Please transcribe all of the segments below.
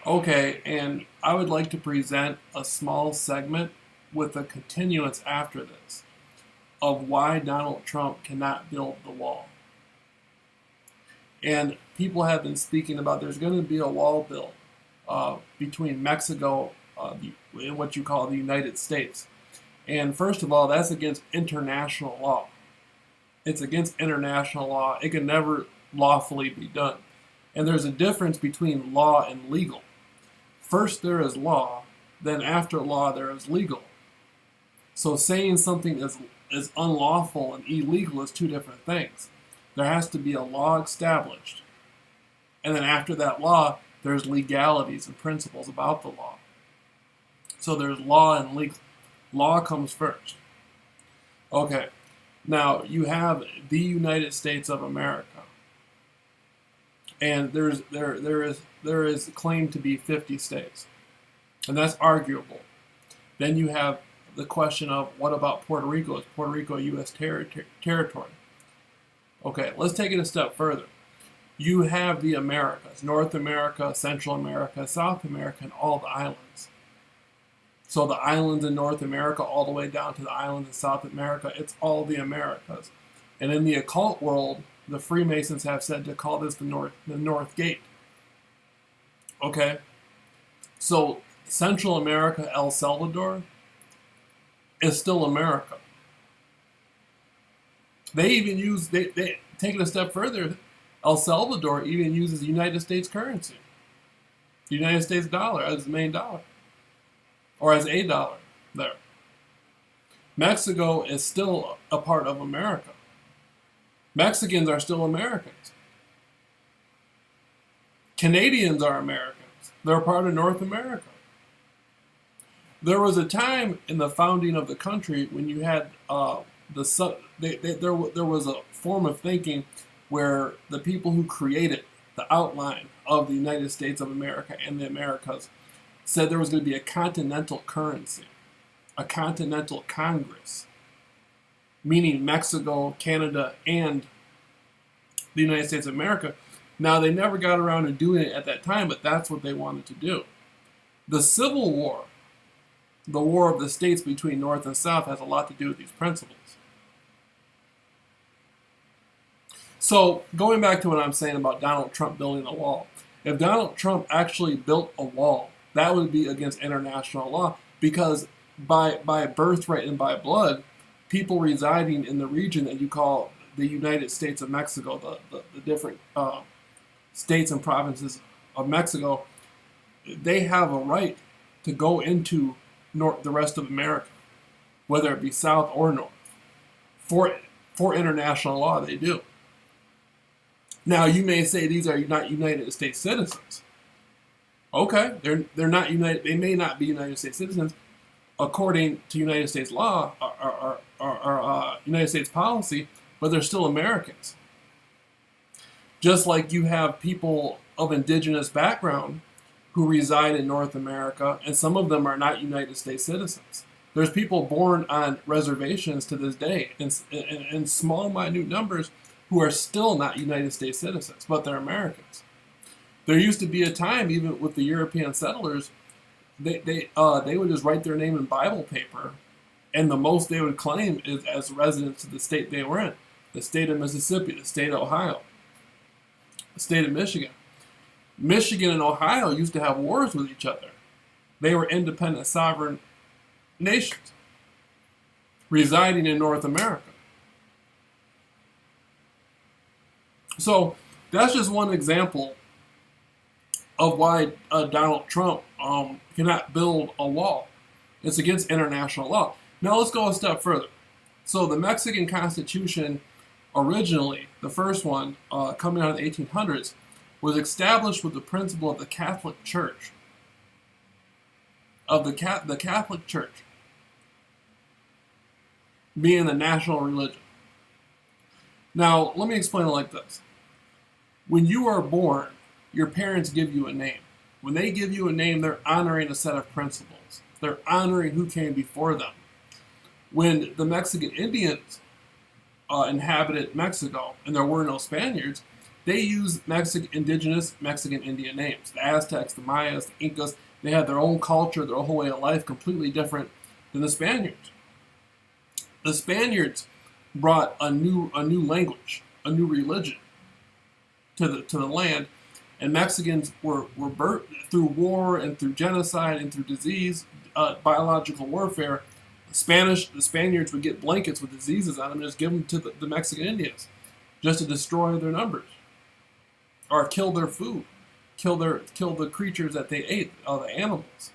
Okay, and I would like to present a small segment with a continuance after this of why Donald Trump cannot build the wall. And people have been speaking about there's going to be a wall built between Mexico and what you call the United States. And first of all, that's against international law. It's against international law. It can never lawfully be done. And there's a difference between law and legal. First there is law, then after law there is legal. So saying something is unlawful and illegal is two different things. There has to be a law established. And then after that law, there's legalities and principles about the law. So there's law and legal. Law comes first. Okay. Now you have the United States of America. And there is claimed to be 50 states. And that's arguable. Then you have the question of what about Puerto Rico? Is Puerto Rico a U.S. territory? Okay, let's take it a step further. You have the Americas, North America, Central America, South America, and all the islands. So the islands in North America all the way down to the islands in South America, it's all the Americas. And in the occult world, the Freemasons have said to call this the North Gate. Okay? So Central America, El Salvador, is still America. They even use, they take it a step further, El Salvador even uses the United States currency. The United States dollar as the main dollar. Or as a dollar there. Mexico is still a part of America. Mexicans are still Americans. Canadians are Americans. They're a part of North America. There was a time in the founding of the country when you had there was a form of thinking where the people who created the outline of the United States of America and the Americas said there was going to be a continental currency, a continental Congress, meaning Mexico, Canada, and the United States of America. Now, they never got around to doing it at that time, but that's what they wanted to do. The Civil War, the war of the states between North and South, has a lot to do with these principles. So, going back to what I'm saying about Donald Trump building a wall, if Donald Trump actually built a wall, that would be against international law, because by birthright and by blood, people residing in the region that you call the United States of Mexico, the different states and provinces of Mexico, they have a right to go into the rest of America, whether it be South or North. For international law, they do. Now, you may say these are not United States citizens. Okay, they're not United. They may not be United States citizens according to United States law or United States policy, but they're still Americans. Just like you have people of indigenous background who reside in North America, and some of them are not United States citizens. There's people born on reservations to this day in small, minute numbers who are still not United States citizens, but they're Americans. There used to be a time, even with the European settlers, they would just write their name in Bible paper, and the most they would claim is as residents of the state they were in. The state of Mississippi, the state of Ohio, the state of Michigan. Michigan and Ohio used to have wars with each other. They were independent, sovereign nations residing in North America. So that's just one example of why Donald Trump cannot build a wall. It's against international law. Now let's go a step further. So the Mexican Constitution, originally, the first one coming out of the 1800s, was established with the principle of the Catholic Church. Of the Catholic Church being the national religion. Now, let me explain it like this. When you are born, your parents give you a name. When they give you a name, they're honoring a set of principles. They're honoring who came before them. When the Mexican Indians inhabited Mexico, and there were no Spaniards, they use indigenous Mexican Indian names. The Aztecs, the Mayas, the Incas, they had their own culture, their whole way of life, completely different than the Spaniards. The Spaniards brought a new language, a new religion to the land, and Mexicans were burnt through war and through genocide and through disease, biological warfare. The Spaniards would get blankets with diseases on them and just give them to the Mexican Indians, just to destroy their numbers, or kill their food, kill the creatures that they ate, the animals.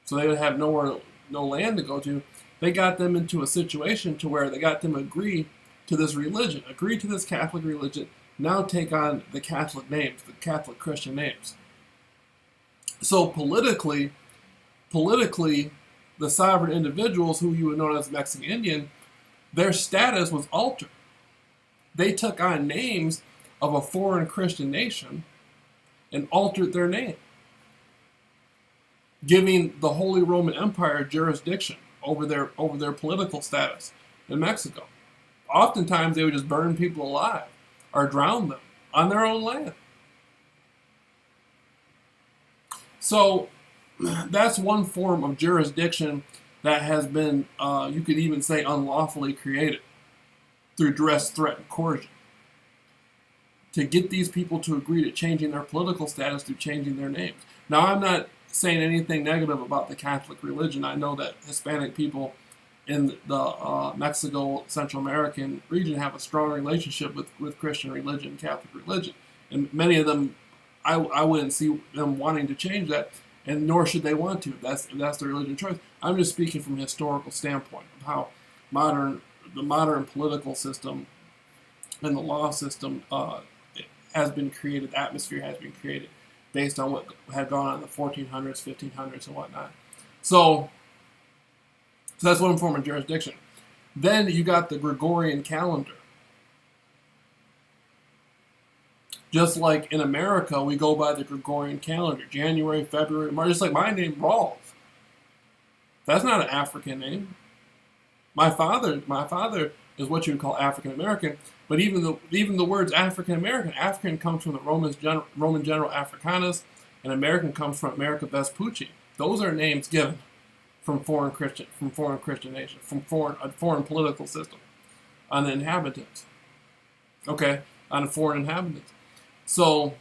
So they would have no land to go to. They got them into a situation to where they got them agree to this religion, agree to this Catholic religion, now take on the Catholic names, the Catholic Christian names. So politically, the sovereign individuals, who you would know as Mexican Indian, their status was altered. They took on names of a foreign Christian nation and altered their name, giving the Holy Roman Empire jurisdiction over their political status in Mexico. Oftentimes, they would just burn people alive or drown them on their own land. So that's one form of jurisdiction that has been, you could even say, unlawfully created through duress, threat, and coercion, to get these people to agree to changing their political status through changing their names. Now, I'm not saying anything negative about the Catholic religion. I know that Hispanic people in the Mexico, Central American region have a strong relationship with Christian religion, Catholic religion. And many of them, I wouldn't see them wanting to change that, and nor should they want to. If that's their religious choice. I'm just speaking from a historical standpoint of how the modern political system and the law system has been created, the atmosphere has been created based on what had gone on in the 1400s, 1500s, and whatnot. So that's one form of jurisdiction. Then you got the Gregorian calendar. Just like in America, we go by the Gregorian calendar, January, February, March. Just like my name, Rawls. That's not an African name. My father is what you would call African American, but even the words African American, African comes from the Roman general Africanus, and American comes from America Vespucci. Those are names given from foreign Christian nations, from foreign political system, on the inhabitants. Okay, on the foreign inhabitants. So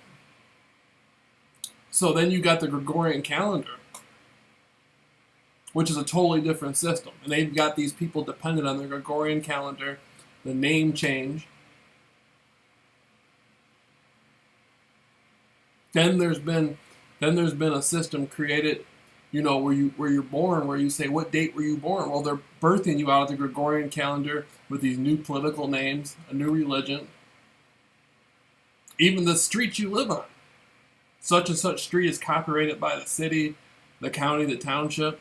then you got the Gregorian calendar, which is a totally different system. And they've got these people dependent on the Gregorian calendar, the name change. Then there's been a system created, where you're born, where you say, what date were you born? Well, they're birthing you out of the Gregorian calendar with these new political names, a new religion. Even the street you live on. Such and such street is copyrighted by the city, the county, the township.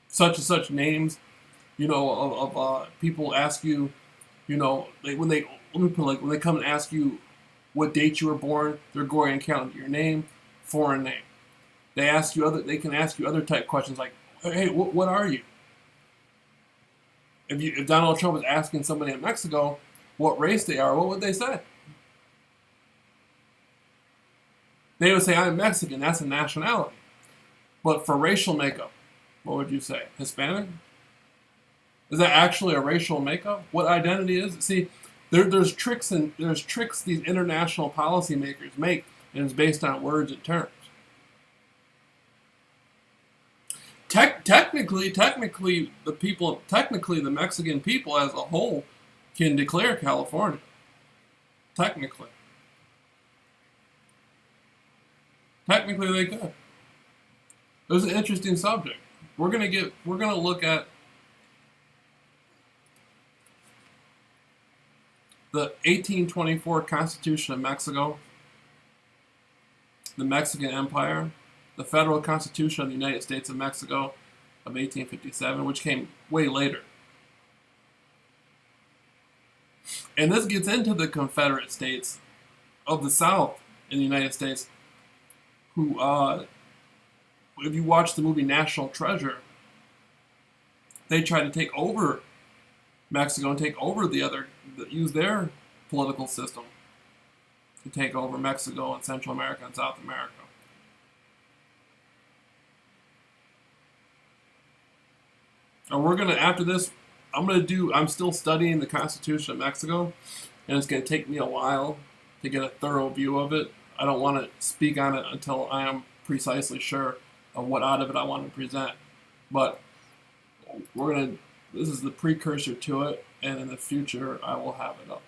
Such and such names, of people ask you, when they come and ask you what date you were born, the Gregorian calendar, your name, foreign name. They can ask you other type questions like, hey, what are you? If Donald Trump was asking somebody in Mexico what race they are, what would they say? They would say, I'm Mexican. That's a nationality. But for racial makeup, what would you say? Hispanic? Is that actually a racial makeup? What identity is it? See, there's tricks these international policymakers make, and it's based on words and terms. Technically, the Mexican people as a whole can declare California. Technically they could. It was an interesting subject. We're gonna look at the 1824 Constitution of Mexico, the Mexican Empire, the Federal Constitution of the United States of Mexico of 1857, which came way later. And this gets into the Confederate States of the South in the United States, who, if you watch the movie National Treasure, they tried to take over Mexico and take over use their political system to take over Mexico and Central America and South America. And we're gonna, after this, I'm still studying the Constitution of Mexico, and it's gonna take me a while to get a thorough view of it. I don't want to speak on it until I am precisely sure of what out of it I want to present. But this is the precursor to it, and in the future I will have it up.